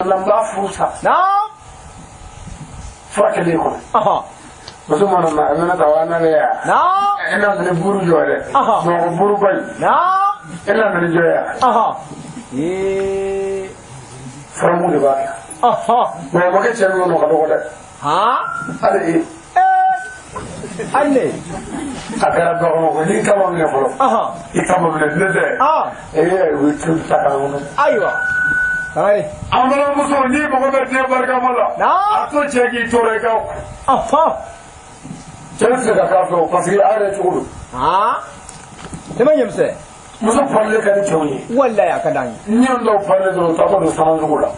lamba furusa naam furakele ko muso mana na amena tawana le ya naam ina ne buru jore no buru bay naam ina ne joya faramu de ba no mo ke chenu no ka do de ha ale alle akara do ko ni kama ne folo ikama ne de we tu takano aywa ay amara muso ni mo ko de barka mala ato chegi tore ka Chelsea ka kaso parce are churu dama yemse muso palle ka ni chawni wallahi akadan nyon do palle do ta ko do sanan zugula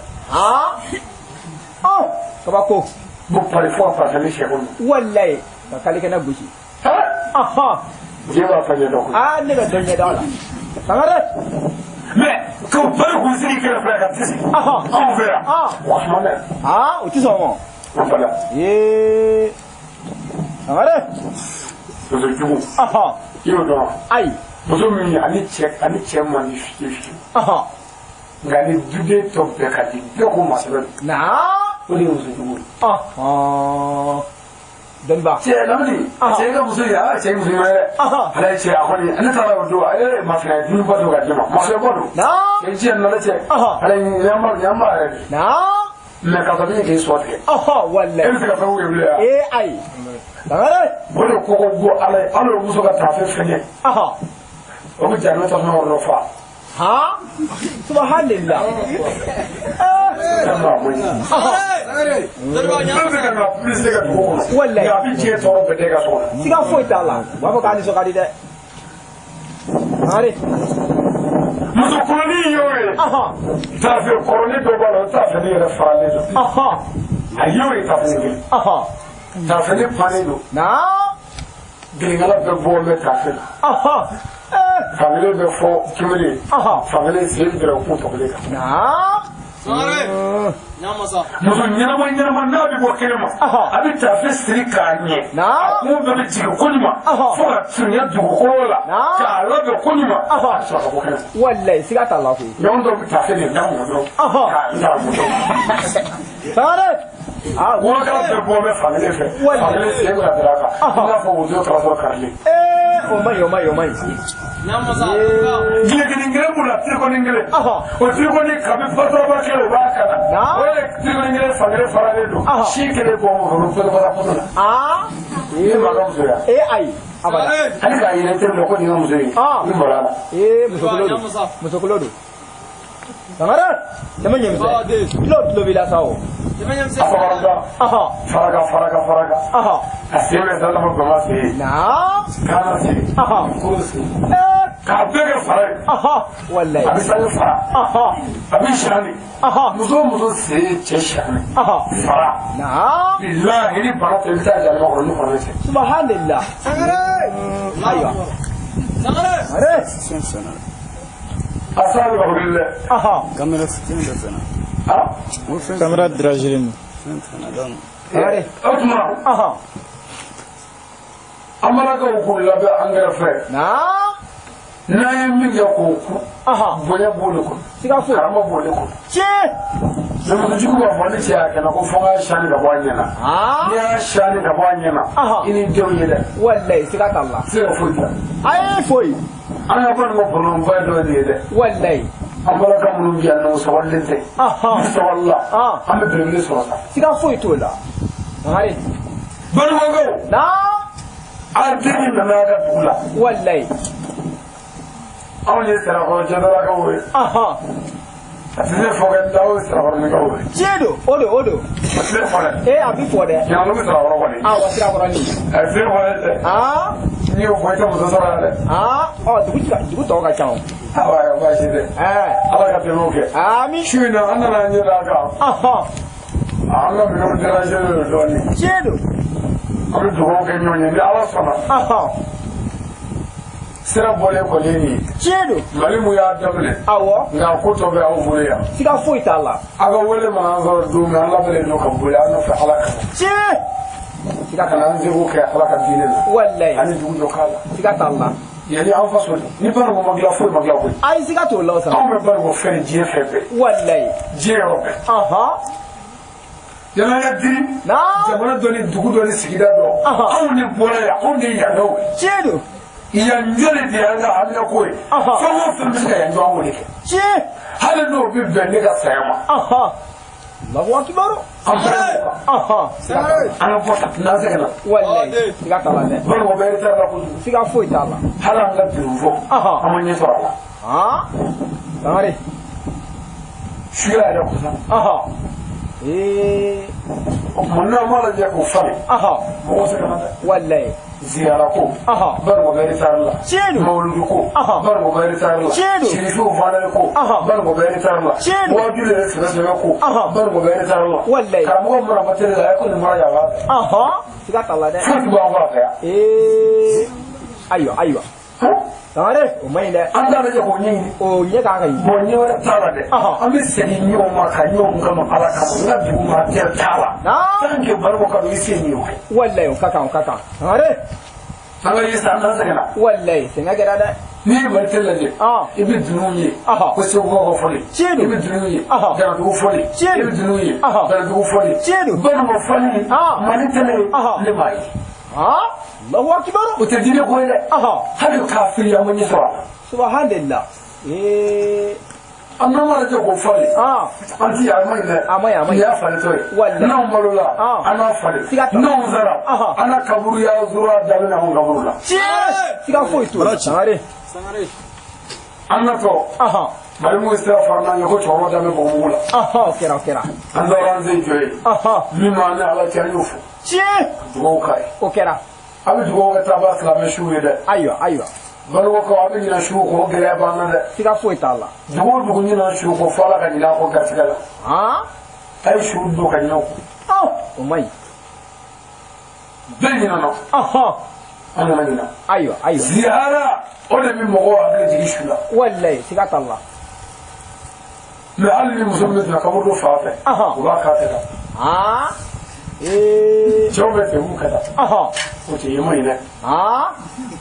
kabako bu palle fo fa tali shekun wallahi ka kali kana gushi je ba fa do ko ne ga donye dala sangare mais ko palle ko siri ka fa ka tisi on verra wa uti so mo voilà sangare so jugu yo do ai muso mi ani che man fi ngani dude to be ka di do ko masoro o de muso jugu dan ba che lamdi che ga muso ya che muso ya ala che akoni ana tara do ale ma fa ni ba do ga jama ma se bo do che je na le che ala nyama me ka tabi ke so te wallahi en ka fa wo ya ai sangare wala ko go ala muso ka tafe fene o ko jarna ta no ro fa subhanallah wallahi ya bi je to be de ga so siga foi ta la wa ko kani so kadi de are muso koloni yoye tafe koloni do balo tafe ni re fa le do ayo tafe ni tafe ni pane do na gengala be bo me tafe famille be fo kimri famille sel dra ko to le na sare nyamasa muso nyama na bi bo kelema abi tafe sri kanye na ko be ji ko nyima fo la tunya du ko la ka la be ko nyima so ko kelema wallahi siga ta la ko yon do tafe ni na mo do ya mo do sare wo ka be bo me famille fe famille sel dra ka na fo wo do ka so karli o mai nyamasa gile ngire bula tiko ngire o tiko ni kabe foto ba ke ba kana o tiko ngire fagre farale do shikele bo ro foto ba foto ni magam zoya ai abada ani ga yele te ko ni ngam zoyi ni morala musokolodo sangara dama nyemse lo bila sao faraga aseme dalla mo gama se na kana se kursi ka bege faraga wallahi abi sai fara abi shani muzo se che shani fara na billahi ni barata ta jalla ko ni ko se subhanallah aywa are asabi ko billah kamera sikin da sana kamera drajirin are atuma amara ko ko labe angara fe na ye min ya ko bonya bole ko siga fo karama bole ko che zama jiku ba wani ce aka na ko fonga shani da bwanye na ya shani da bwanye na ini dewo da wallahi siga ta Allah sai ko futa ai foi ana ba mo problem ba do ne da wallahi amara ka mun biya no so wallin sai so walla amma bele so ta siga foi to la are bar go go na artini na na da tula wallahi awon ye tara ko jadara ka wo asile foga dawo tara ko ni ka wo jedo odo asile foga abi fo de ya no mi tara ko ni wasira ko ni asile foga ni o ko ta mo sara le dugu to ka chawo ya ba shi de ala ka te mo ke ami shuna anana ni da ka ala mi no tara jedo do ni jedo ami dugo ke nyonye ni ala sama sira bole ko ni jedo malimu ya damne awo nga ko to be awu bole ya siga foi ta Allah aga wole ma zo do me ala bele no ka bole ana fa ala ka siga kana nzigo ke ala ka dine wallahi ani dugo kala siga ta Allah yani an faso ni bana ko magla fo magla ko ai siga to law sa an be bana ko fere je febe wallahi je robe yana ya diri na jamana doni dugu doni sigida do an ni bola ya on ni ya do chedo ya njole di anga halla ko fo fo mi ka ya ndo an ke che hala no bi be ne ka sayama Allahu akbar ana fota na zegna wallahi siga tala ne bana ko be ta la ko siga foi tala hala nga duvo amanye so ala tare shira da ko مننا ما رجع كوفر والله زياركو برغو غير تارلا مولودكو برغو غير تارلا شريفو فانلكو برغو غير تارلا واجل رسلكو برغو غير تارلا والله كامو مرا متل لا يكون مرا يا سيغا الله ده فوتبا واقع ايوه tare o mai da an da rage honyi o ye ka kai honyi wala tara de an bi sai ni o ma ka ni o ngam ala ka na bi ma ter tara tan ke barbo ka bi sai ni o wallahi o kaka tare an ga yi san nan sagana wallahi sai ga da ni ba tella de ibi dunuye ko so go foli ibi dunuye da du foli ibi dunuye da du foli ban mo foli mani tele le mai Allahu akbar utadile ko ile hadu kafir ya mun yisra subhanallah amma mara je ko fali anti ya mai ne amai ya fali to non malula ana fali non zara ana kaburu ya zura da na hon kaburu la siga foi to sangare anna to bari mu istira farna yoko choro da me bomula kera ando ran zai joye mi ma ne ala ta yufu go kai kera abi dugo ga tabas la me shuwe de aywa bari ko abi ni na shuwe ko gele ba na de siga foi tala dugo ni na shuwe ko fala ga ni la ko gatigala ay shuwe do ka nyoko o mai ben ni no ana ni na aywa ziyara o de mi mogo abi jigi shula wallahi siga tala le alli musammed na kamudo faafe wa ka ta Jove te ukada. O te yemo ine.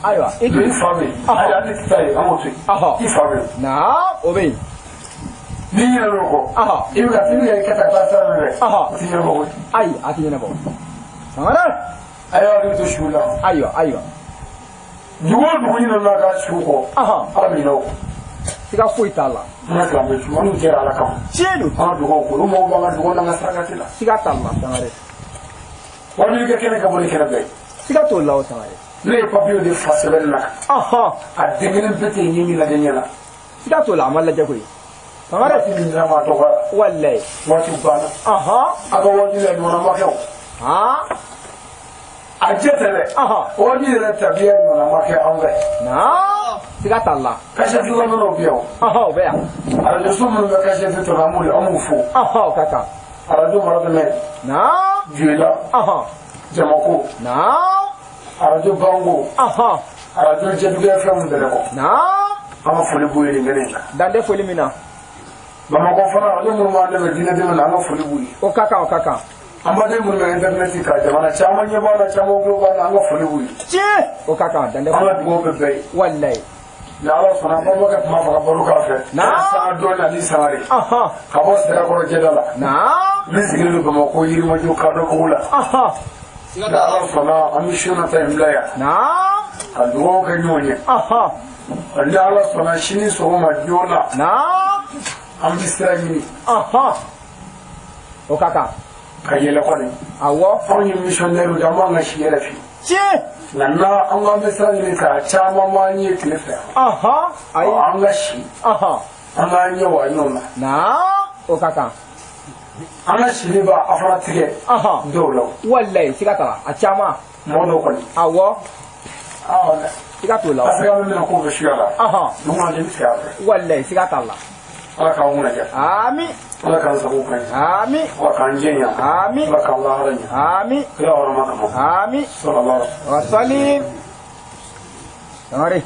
Aywa. Iki fami. Aya ni tsaye amotu. Ifami. Na, obey. Ni ya roko. Ibi ka tibi ya kata ta sana re. Ti ya bo. Ai, ati ne bo. Samara. Aya ri to shula. Aywa. Dugo ni na ka shuko. Abi no. Siga foi tala. Na ka me shuma ni jera la kam. Chedu. Dugo ko mo ba ga dugo na saka tila. Siga tala samare. Wani ke kene ka boli kene be. Siga to lawo samare. Le papio de fasel na. A degene bete yimi la denyala. Siga to la amalla jagoy. Samare ti ni ma to ba. Wallahi. Wati bana. Aga wani le no na ma ko. Ajetele. Wani le tabiya no na ma ke anga. Na. Siga tala. Kasha tu no bio. Beya. Ala de sumu me kasha tu to ramuli amufu. Kaka. Ala do mara de me. Na. Juela. Jamako. Na. Radio Bango. Radio Jeduge FM de ko. Na. Ama foli boye ngene. Dande foli mina. Mama ko fana radio mun ma de dina de na ama foli boye. O kaka. Amma dai mun ga internet ka jamana chama nye ba na chama go ba na ama foli boye. O kaka dande. Ama dugo be be. Wallahi. Ya Allah sana ba ka ma fa baru ka fe. Na. Sa do na ni sare. Ka bo sera ko jedala. Na. Ni sigilu ba ko yiri mo jo ka do ko la. Ya Allah sana amishuna ta imlaya. Na. Adugo ka nyonye. Allah Allah sana shini so ma jona. Na. Ambisra yini. O kaka. Kayela ko ni. Awo. Fonyi missionnaire da ma na shi yela fi. Nanna an ga misra yini ka chama ma ni klefa. Ai. An ga shi. An ga ni wa yona. Na. O kaka. An ga shi ne ba afara tige. Dolo. Wallahi siga tala a chama. Modo ko ni. Awo. Wala. Siga to lawo. Afra mi na ko be shi ala. Duma de fi ala. Wallahi siga tala. Ala ka wona ja. Ami. Ala kan sa ko kan. Ami. Wa kan jenya. Ami. Ala ka Allah haranya. Ami. Kila wa ma ka. Ami. Sallallahu alaihi wasallam. Samare.